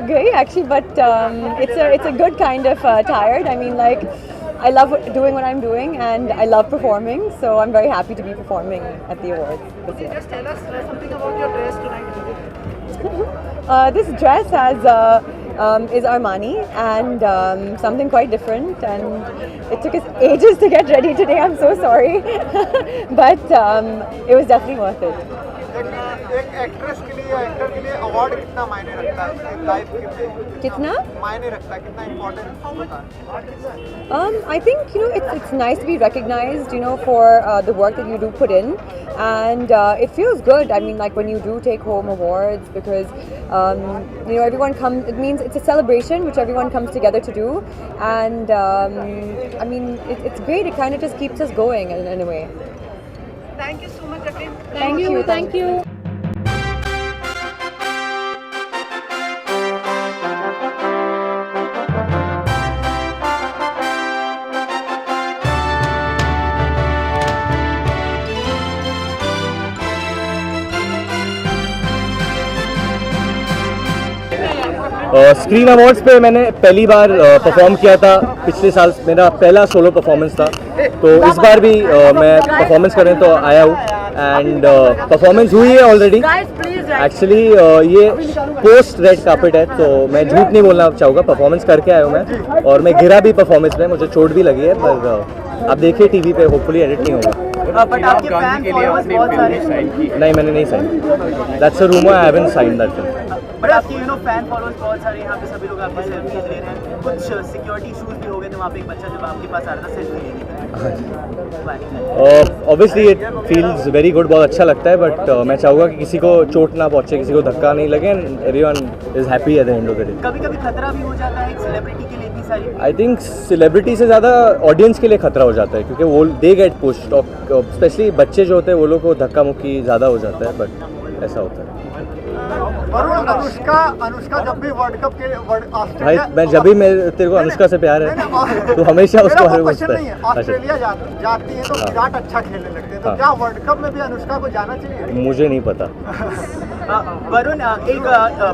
गई actually, but it's a good kind of tired. I mean, like, I love doing what I'm doing and I love performing, so I'm very happy to be performing at the awards this year. Just tell us something about your dress tonight. This dress is Armani and something quite different, and it took us ages to get ready today. I'm so sorry, but it was definitely worth it. एक actress के लिए या actor के लिए award कितना मायने रखता है लाइफ में? कितना मायने रखता है, कितना इम्पोर्टेंट होता है? I think it's nice to be recognized, for the work that you do put in, and it feels good. I mean, like when you do take home awards, because everyone comes. It means it's a celebration which everyone comes together to do, and I mean it's great. It kind of just keeps us going in a way. Thank you so much, Jacqueline. Thank you. Screen awards पे मैंने पहली बार perform किया था। पिछले साल मेरा पहला solo performance था, तो इस बार भी मैं परफॉर्मेंस करने तो आया हूँ, एंड परफॉर्मेंस हुई है ऑलरेडी। एक्चुअली ये पोस्ट रेड कार्पेट है, तो मैं झूठ नहीं बोलना चाहूँगा, परफॉर्मेंस करके आया हूँ मैं, और मैं गिरा भी परफॉर्मेंस में, मुझे चोट भी लगी है, पर आप देखिए टीवी पे, होपफुली एडिट नहीं होगा। बट आपके फैन फॉलोअर्स बहुत सारे नहीं, मैंने नहीं sign, that's a rumour, I haven't signed that film. But आपके फैन फॉलोअर्स बहुत सारे यहाँ पे, सभी लोग आपके सेल्फीज ले रहे हैं, कुछ सिक्योरिटी इशूज भी हो गए थे वहाँ पे, एक बच्चा जब आपके पास आ रहा था सेल्फी लेने के लिए। Obviously it feels very good, बहुत अच्छा लगता है, बट मैं चाहूँगा कि किसी को चोट ना पहुँचे, किसी को धक्का नहीं लगे, and everyone is happy at the end of the day. कभी कभी खतरा भी हो जाता है एक सेलिब्रिटी के लिए, इतनी सारी। आई थिंक सेलिब्रिटी से ज़्यादा ऑडियंस के लिए खतरा हो जाता है, क्योंकि वो दे गेट पुश्ड, और स्पेशली बच्चे जो होते हैं वो लोग को धक्का मुक्की ज़्यादा हो जाता है, बट ऐसा होता है। वरुण, अनुष्का जब भी वर्ल्ड कप के भाई मैं जब भी तेरे को अनुष्का से प्यार है तो हमेशा उसको बारे में पूछता है। ऑस्ट्रेलिया जाती है तो विराट अच्छा खेलने लगते हैं, तो क्या वर्ल्ड कप में भी अनुष्का को जाना चाहिए? मुझे नहीं पता। वरुण, एक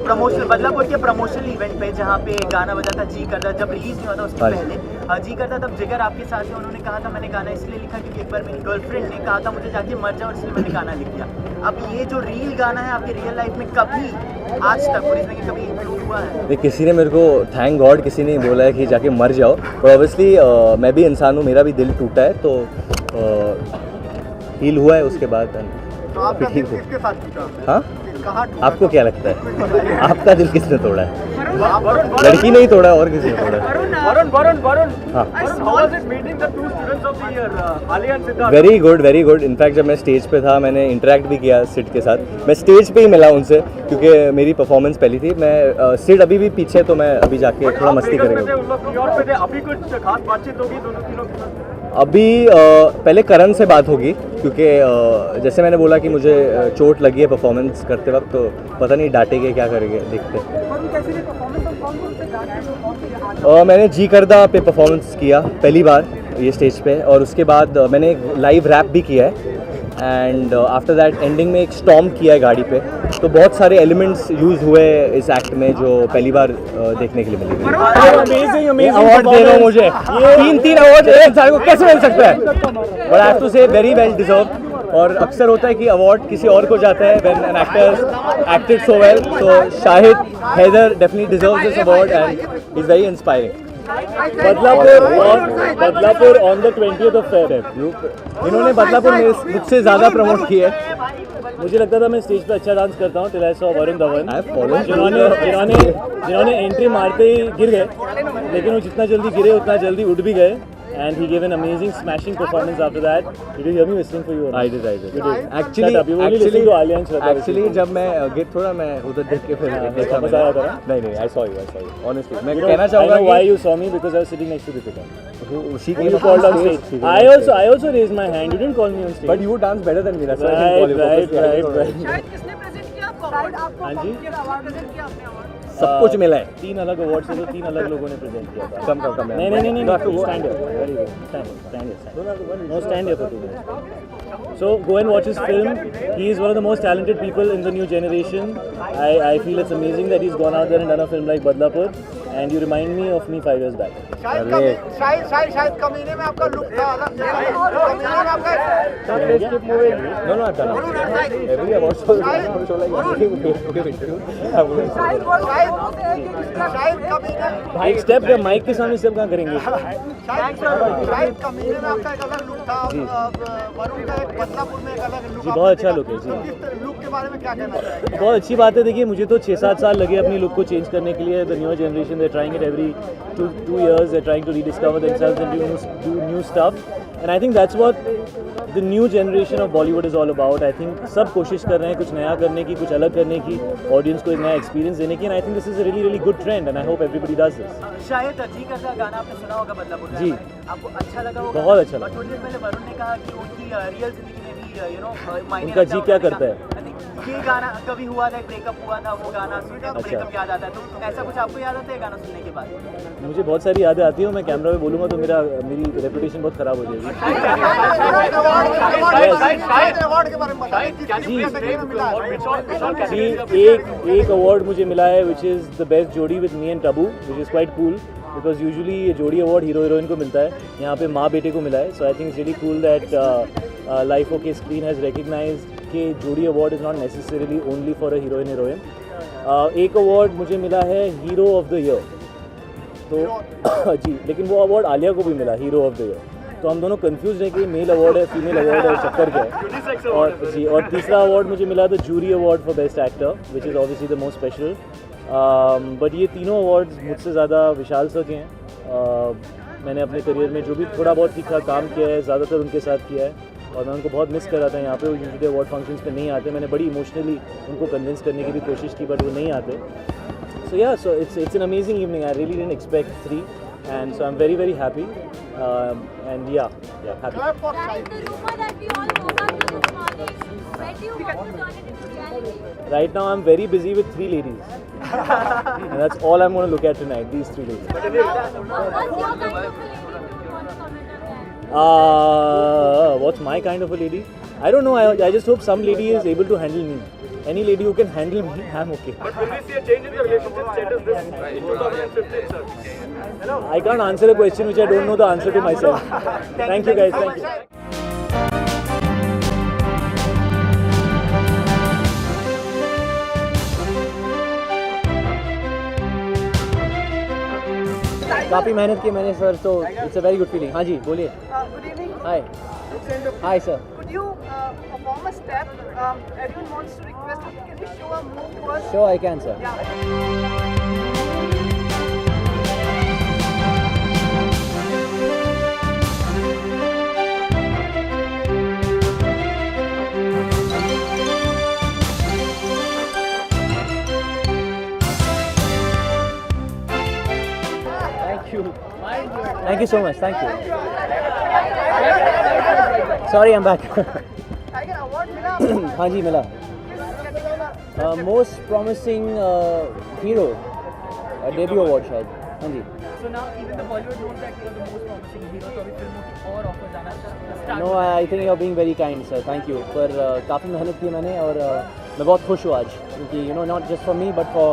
प्रमोशन, बदलापुर के प्रमोशनल इवेंट पे जहाँ पे गाना बजा था जी करता, जब रिलीज नहीं हुआ था उसके पहले जी करता, तब जिगर आपके साथ थे, उन्होंने कहा था मैंने गाना इसलिए लिखा क्योंकि एक बार मेरी गर्लफ्रेंड ने कहा था मुझे जाके मर जाओ, इसलिए मैंने गाना लिख दिया। अब ये जो रील गाना है आपके रियल लाइफ में कभी आज तक और इसमें कभी इंक्लूड हुआ है? किसी ने मेरे को थैंक गॉड किसी ने बोला है कि जाके मर जाओ, और ऑब्वियसली मैं भी इंसान हूँ, मेरा भी दिल टूटा है, तो हील हुआ है उसके बाद। तो आपका दिल किसके साथ टूटा? हाँ, कहाँ? आपको क्या लगता है आपका दिल किसने तोड़ा है? लड़की नहीं तोड़ा, और किसी ने तोड़ा है? Very good, very good. In fact जब मैं स्टेज पे था, मैंने इंटरेक्ट भी किया सिड के साथ, मैं स्टेज पे ही मिला उनसे, क्योंकि मेरी परफॉर्मेंस पहली थी। मैं सिड अभी भी पीछे, तो मैं अभी जाके थोड़ा मस्ती करेंगे। अभी पहले करण से बात होगी, क्योंकि जैसे मैंने बोला कि मुझे चोट लगी है परफॉर्मेंस करते वक्त, तो पता नहीं डांटेंगे क्या करेंगे, देखते हैं। मैंने जी करदा पे परफॉर्मेंस किया पहली बार ये स्टेज पे, और उसके बाद मैंने एक लाइव रैप भी किया है, एंड आफ्टर दैट एंडिंग में एक स्टॉर्म किया है गाड़ी पे। तो बहुत सारे एलिमेंट्स यूज़ हुए इस एक्ट में जो पहली बार देखने के लिए मिलेंगे। अवार्ड दे रहा हूँ मुझे, 3 अवार्ड एक इंसान को कैसे मिल सकता है? बट आई हैव टू से वेरी वेल डिजर्व। और अक्सर होता है कि अवार्ड किसी और को जाता है when an actor acted so well, तो Shahid Haider definitely deserves this award and is very inspiring. Badlapur on the 20th of Feb। इन्होंने बदलापुर मुझसे ज़्यादा प्रमोट किया है। मुझे लगता था मैं स्टेज पे अच्छा डांस करता हूँ, till I saw Varun Dhawan, जिन्होंने एंट्री मारते ही गिर गए, लेकिन वो जितना जल्दी गिरे उतना जल्दी उठ भी गए, and he gave an amazing smashing performance after that. Did you hear me whistling for you? I did. You did. Actually, जब मैं गिर थोड़ा मैं उधर देख के फिर देखा, मजा आया था। नहीं, I saw you honestly। मैं कहना चाहूँगा why you saw me, because I was sitting next to Deepika. She came called on stage. I also raised my hand. You didn't call me on stage. But you dance better than me. That's why I didn't call you. Right. किसने present किया आपको award? हाँ जी, सब कुछ मिला है। 3 अलग awards थे, तो 3 अलग लोगों ने प्रेजेंट किया था। कम नहीं, stand here. Very good. Stand here. No, stand here for 2 minutes. So go and watch his film. He is one of the most talented people in the new generation. I feel it's amazing that he's gone out there and done a film like Badlapur, and you remind me of me 5 years back. शायद कमीने में आपका look था अलग। कमीने में आपका No, I've done it. Every award show like interview. शायद कमीने एक स्टेप जब माइक के सामने स्टेप कहाँ करेंगे? शायद कमीने में आपका एक अलग लुक था। वरुण का एक बदलापुर में एक अलग लुक। जी, बहुत अच्छा लुक है जी। इस लुक के बारे में क्या कहना चाहेंगे? बहुत अच्छी बात है। देखिए, मुझे तो 6-7 साल लगे अपनी लुक को चेंज करने के लिए। The newer generation they trying it every 2 years. They're trying to rediscover themselves and do new stuff. And I think that's what the new generation of Bollywood is all about. I think सब कोशिश कर रहे हैं कुछ नया करने की, कुछ अलग करने की, ऑडियंस को एक नया एक्सपीरियंस देने की. And I think this is a really good trend, and I hope everybody does this. शायद जी का गाना आपने सुना होगा बदलापुर में। जी। आपको अच्छा लगा होगा? बहुत अच्छा लगा। और थोड़ी देर पहले वरुण ने कहा कि उनकी रियल जिंदगी में भी मायने उनका रखता जी है। क्या उन्होंने करता है? कहा, ये गाना कभी हुआ था, ब्रेकअप हुआ था, वो गाना सुनते तो अच्छा। ब्रेकअप याद आता है। तो ऐसा कुछ आपको याद आता है गाना सुनने के बाद? मुझे बहुत सारी यादें आती हैं। मैं कैमरा में बोलूँगा तो मेरी रेपुटेशन बहुत ख़राब हो जाएगी. अवार्ड के बारे में बताइए। किस मिला है? जी, एक अवार्ड मुझे मिला है विच इज़ द बेस्ट जोड़ी with me and Tabu, which is quite cool because usually ये जोड़ी अवार्ड हीरो हीरोइन को मिलता है. यहाँ पे माँ बेटे को मिला है. So I think it's really cool that Life OK Screen has recognized कि जोड़ी award is not necessarily only for a heroine. एक अवार्ड मुझे मिला है हीरो ऑफ द ईयर. तो जी, लेकिन वो अवार्ड आलिया को भी मिला, हीरो ऑफ द ईयर. तो हम दोनों कंफ्यूज हैं कि मेल अवार्ड है, फीमेल अवार्ड है, चक्कर क्या है. और तीसरा अवार्ड मुझे मिला था jury award for best actor, which is obviously the most special. But ये तीनों अवार्ड्स मुझसे ज़्यादा विशाल सर के हैं. मैंने अपने करियर में जो भी थोड़ा बहुत ठीक ठाक काम किया है, ज़्यादातर उनके साथ किया है, और मैं उनको बहुत मिस कर रहा था. यहाँ पे वो यूजुअली अवार्ड फंक्शंस पे नहीं आते. मैंने बड़ी इमोशनली उनको कन्विंस करने की भी कोशिश की, बट वो नहीं आते. So yeah, so it's an amazing evening. I really didn't expect 3, and so I'm very happy. And yeah, happy. Right, the rumor that we all know about this morning. When do you want to turn it into reality? Right now I'm very busy with 3 ladies. And that's all I'm going to look at tonight, these 3 ladies. What's your kind of a lady? Do you want to comment on that? What's my kind of a lady? I don't know. I just hope some lady is able to handle me. Any lady who can handle me, I'm okay. But will we see a change in the relationship status this in 2015, sir? I can't answer a question which I don't know the answer to myself. Thank you guys. Thank you. काफ़ी मेहनत की मैंने sir, तो it's a very good feeling. हाँ जी, बोलिए. Good evening. Hi. Hi sir. Could you perform a step? Everyone wants to request. Can you show a move to us? Sure, I can, sir. Yeah. Thank you so much. Thank you. Sorry, I'm back. Tiger award मिला आपको? हाँ जी, मिला. किस category में? Most promising hero, debut award शायद. हाँ जी. So now even the Bollywood knows that you are the most promising hero. तो अभी फिल्मों की और ऑफर जाना चाहिए. No, I think you're being very kind, sir. Thank you. पर काफ़ी मेहनत की मैंने, और मैं बहुत खुश हूँ आज, क्योंकि not just for me but for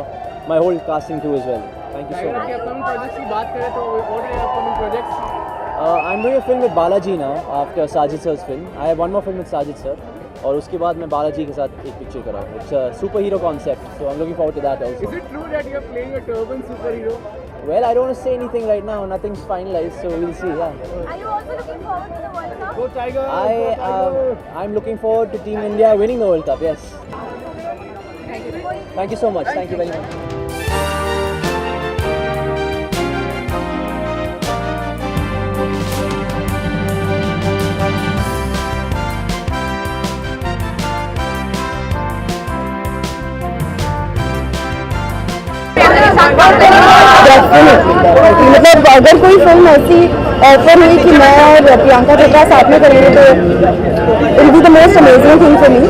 my whole casting too as well. Thank you so much. Upcoming projects की बात करें तो और upcoming projects? I'm doing a film with Balaji now after Sajid sir's film. I have one more film with Sajid sir, और उसके बाद मैं बालाजी के साथ एक पिक्चर कर रहा हूँ. It's a superhero concept, so I'm looking forward to that also. Is it true that you are playing a turban superhero? Well, I don't want to say anything right now. Nothing's finalized, so we'll see. Yeah. Are you also looking forward to the World Cup? Go Tiger! I'm looking forward to Team India winning the World Cup. Yes. Thank you so much. Thank you very much. मतलब अगर कोई film ऐसी offer हुई कि मैं और प्रियंका चोपड़ा साथ में करेंगे तो it be the most amazing thing for me.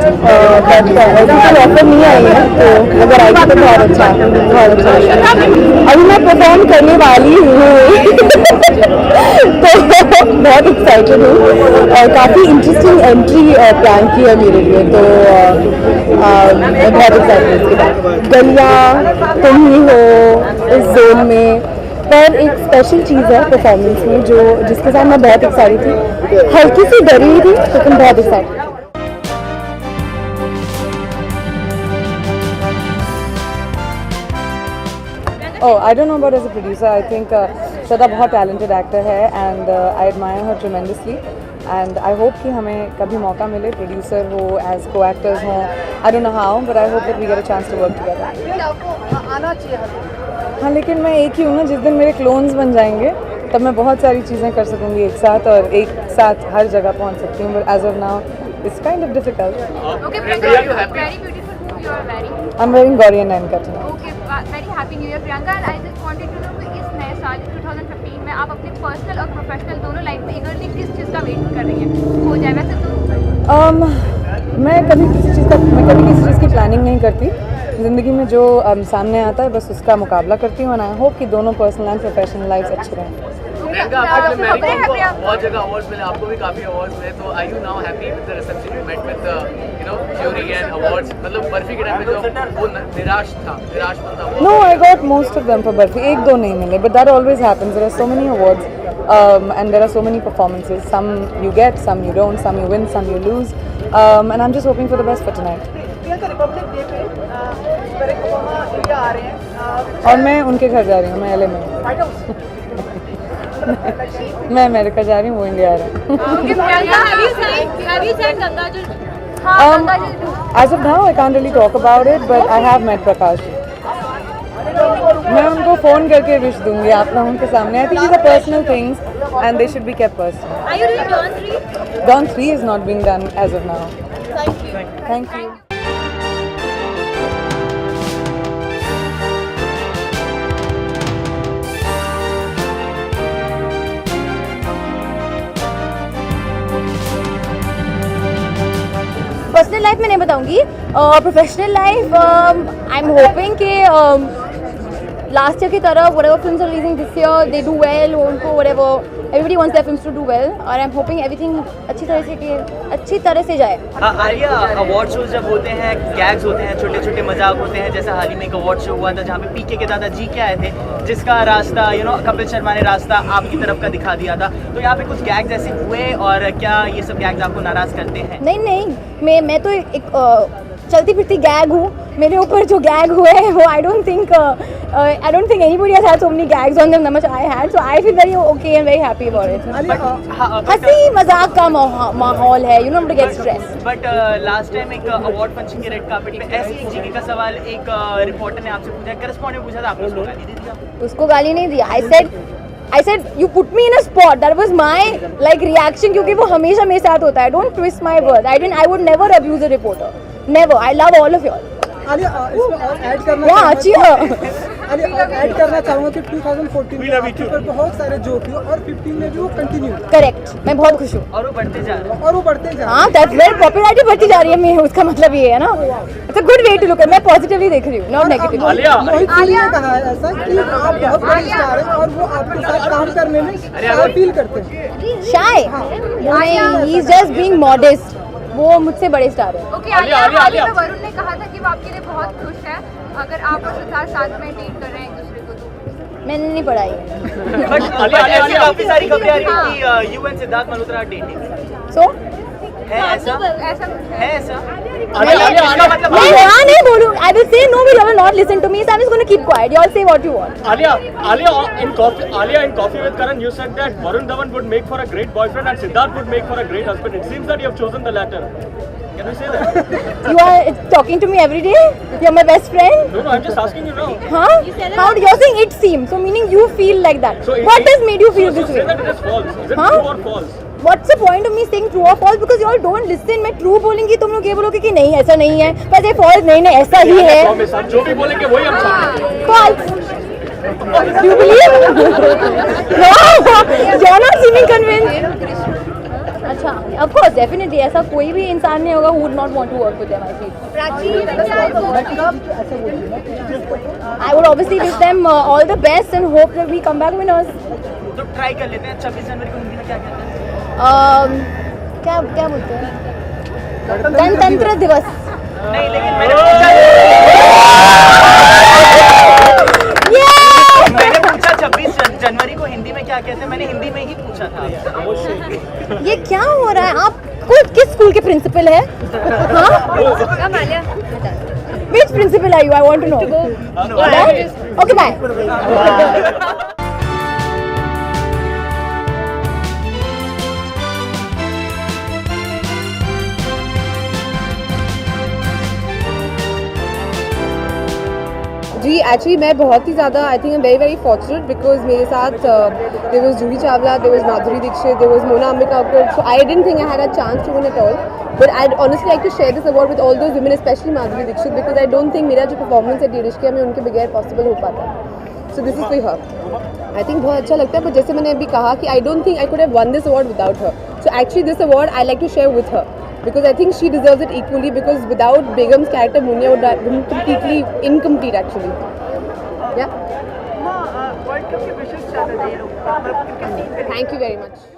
But ऐसी कोई ऑफर नहीं आई है, तो अगर आएगी तो बहुत अच्छा अभी मैं परफॉर्म करने वाली हूँ तो बहुत एक्साइटेड हूँ और काफ़ी इंटरेस्टिंग एंट्री प्लान की है मेरे लिए, तो मैं बहुत एक्साइटेड हूँ इसके बाद। गलियाँ तुम ही हो इस जोन में, पर एक स्पेशल चीज़ है परफॉर्मेंस में जो जिसके साथ मैं बहुत एक्साइटेड थी, हल्की सी डरी हुई थी लेकिन बहुत excited. Oh, I don't know about as a producer. I think Shraddha बहुत talented actor है and I admire her tremendously. And I hope कि हमें कभी मौका मिले producer हो, as co-actors हो. I don't know how, but I hope that we get a chance to work together. आपको आना चाहिए। हाँ, लेकिन मैं एक ही हूँ ना, जिस दिन मेरे क्लोन्स बन जाएंगे तब मैं बहुत सारी चीज़ें कर सकूँगी एक साथ और एक साथ हर जगह पहुँच सकती हूँ, but as of now it's kind of difficult. Okay, Priyanka, very beautiful movie you are wearing. I'm wearing Gauri and Nayanka tonight. Okay, very happy New Year, Priyanka. And I just wanted to know कि इस नए साल 2015 में आप अपने personal और professional दोनों life में eagerly किस चीज़ का वेट कर रही हैं? हो जाए वैसे तो मैं कभी किसी चीज़ की प्लानिंग नहीं करती। ज़िंदगी में जो सामने आता है बस उसका मुकाबला करती हूँ, और आई होप कि दोनों पर्सनल एंड प्रोफेशनल लाइफ अच्छे रहें। प्रियंका, आपको मैरिकॉम को बहुत जगह अवार्ड्स मिले, आपको भी काफी अवार्ड्स मिले, तो are you now happy with the reception you met with you know jury and awards? मतलब बर्फी के टाइम में जो वो निराशपन था वो। No, I got most of them for Barfi. एक दो नहीं मिले, but that always happens. There are so many awards, and there are so many performances. Some you get, some you don't, some you win, some you lose, and I'm just hoping for the best for tonight. Priyanka, Republic day पे Barack Obama India आ रहे हैं और मैं उनके घर जा रही हूँ, मैं LA में हूँ। व्हाइट हाउस मैं अमेरिका जा रही हूँ, वो इंडिया आ रहे हैं। Okay, Priyanka, have you seen Gangajal? हाँ, Gangajal. As of now, I can't really talk about it, but I have met Prakash. मैं उनको फ़ोन करके विश दूंगी आप लोगों के सामने. I think these are personal things and they should be kept personal. Are you doing Dawn 3? Dawn 3 is not being done as of now. Thank you. Thank you. Personal life में नहीं बताऊंगी, professional life I am hoping कि last year की तरह whatever films are releasing this year they do well, उनको whatever everybody wants their films to do well, और I am hopping everything अच्छी तरह से जाए. आलिया, अवार्ड शोज जब होते हैं, गैग्स होते हैं, छोटे छोटे मजाक होते हैं, जैसा हाल ही में एक अवार्ड शो हुआ था जहाँ पे पीके के दादाजी के आए थे, जिसका रास्ता कपिल शर्मा ने रास्ता आपकी तरफ का दिखा दिया था, तो यहाँ पे कुछ गैग्स ऐसे हुए, और क्या ये सब गैग्स आपको नाराज करते हैं? नहीं, मैं तो एक चलती फिरती गैग हूँ. मेरे ऊपर जो गैग हुए हैं वो I don't think anybody has had so many gags on them that much I had, so I feel very okay and very happy about it. हंसी मजाक का माहौल है, you know, not to get stressed. But last time एक award function के red carpet पे ऐसे एक जीके का सवाल एक रिपोर्टर ने आपसे पूछा, करस्पॉन्डेंट पूछा था, आपने उसको गाली दे दिया? उसको गाली नहीं दिया. I said you put me in a spot. That was my reaction, क्योंकि वो हमेशा मेरे साथ होता है. Don't twist my words. I would never abuse a reporter. Never. I love all of you all. Alia, इसमें और ऐड करना Yeah, अच्छी है. आलिया, और ऐड करना चाहूँगा कि 2014 में आपके ऊपर बहुत सारे जोक हुए और 15 में भी वो कंटिन्यू. करेक्ट, मैं बहुत खुश हूँ. और वो बढ़ते जा रहे हैं. और वो बढ़ते जा रहे हैं. हाँ, that's where popularity बढ़ती जा रही है. मैं उसका मतलब ये है ना. It's a good way to look at. मैं पॉजिटिवली देख रही हूँ, not negatively. मोहित सिंह ने कहा है ऐसा कि आप बहुत बड़े स्टार हैं और वो आपके साथ काम करने में फील करते हैं. Shy. He is just being modest. वो मुझसे बड़े स्टार है. Okay, आलिया, वरुण ने कहा था कि वो आपके लिए बहुत खुश है अगर आप और सिद्धार्थ साथ में डेट कर रहे हैं एक दूसरे को. तो मैंने नहीं पढ़ाई. बट ऐसी काफी सारी खबरें आ रही हैं कि you and Siddharth Malhotra dating. So है ऐसा? है ऐसा? मैं यहाँ नहीं बोलूँ. I will say no, you will not listen to me, so I'm just going to keep quiet. You all say what you want. Alia, in Coffee with Karan, you said that Varun Dhawan would make for a great boyfriend and Siddharth would make for a great husband. It seems that you have chosen the latter. Can you say that? You are talking to me every day. You're my best friend. No, I'm just asking you now. Huh? How you're saying it seems? So meaning you feel like that. So what has made you feel this say way? that it is false. Is it Huh? true or false? What's the point of me saying true or false? Because you all don't listen. मैं true बोलेंगी, तुम लोग ये बोलोगे कि नहीं ऐसा नहीं है. पर ये false नहीं ऐसा ही है. Promise, हम जो भी बोलेंगे वही हम चाहेंगे. False. Do you believe? No, you're not seeming convinced. अच्छा, of course, definitely ऐसा कोई भी इंसान नहीं होगा who would not want to work with them. I feel. I would obviously wish them all the best and hope that we come back winners. तो try कर लेते हैं 26 जनवरी को हिंदी में क्या कहते हैं? क्या क्या बोलते हैं? गणतंत्र दिवस. नहीं लेकिन मैंने पूछा 26 जनवरी को हिंदी में क्या कहते हैं, मैंने हिंदी में ही पूछा था. ये क्या हो रहा है? आप किस स्कूल के प्रिंसिपल है? हाँ? Which principal are you? I want to know. Okay, bye. जी एक्चुअली मैं बहुत ही ज़्यादा I think very very fortunate because मेरे साथ there was Juhi Chawla, there was Madhuri Dixit, there was Mona Ambikakar. So I didn't think I had a chance to win at all, but I honestly like to share this award with all those women, specially Madhuri Dixit, because I don't think मेरा जो performance है डीरिश्किया में उनके बगैर possible हो पाता. So this is for her. I think बहुत अच्छा लगता है, बट जैसे मैंने अभी कहा कि I don't think I could have won this award without her. So actually this award I like to share with her because I think she deserves it equally, because without Begam's character Munya would have been completely incomplete actually. Yeah. World cup के विशेष चाहते हैं ये लोग. Thank you very much.